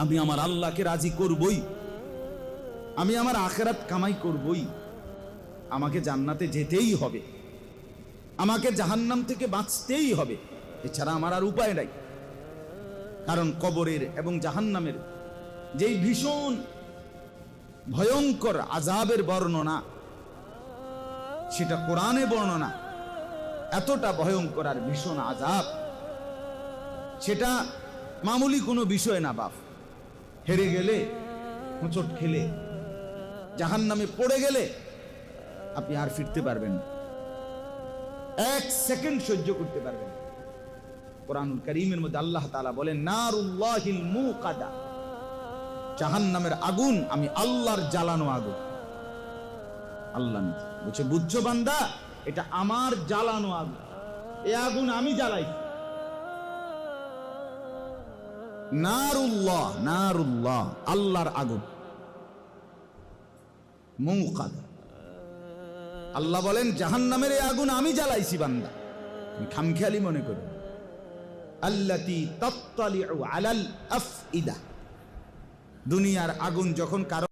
আমি আমার আল্লাহকে রাজি করবই, আমি আমার আখিরাত কামাই করবই। আমাকে জান্নাতে যেতেই হবে, আমাকে জাহান্নাম থেকে বাঁচতেই হবে, এছাড়া আমার আর উপায় নাই। কারণ কবরের এবং জাহান্নামের যেই ভীষণ ভয়ঙ্কর আযাবের বর্ণনা, সেটা কোরআনে বর্ণনা। এতটা ভয়ঙ্কর আর ভীষণ আযাব, সেটা মামুলি কোনো বিষয় না বাপ। হেরে গেলে, হোঁচট খেলে, জাহান্নামে পড়ে গেলে আপনি আর ফিরতে পারবেন না, এক সেকেন্ড সহ্য করতে পারবেন না। কোরআনুল কারীমের মধ্যে আল্লাহ তাআলা বলেন, নারুল্লাহিল মুকাদা, জাহান্নামের আগুন আমি আল্লাহর জ্বালানো আগুন। আল্লাহ বলছে, বুঝছো বান্দা, এটা আমার জ্বালানো আগুন, এই আগুন আমি জ্বালাই। নারুল্লাহ, নারুল্লাহ, আল্লাহর আগুন, মুকাদা। আল্লাহ বলেন, জাহান্নামের এই আগুন আমি জ্বালাইছি বান্দা, তুমি খামখেয়ালি মনে করো। আল্লাতী তাত্তালিউ আলাল আফইদা, দুনিয়ার আগুন যখন কারো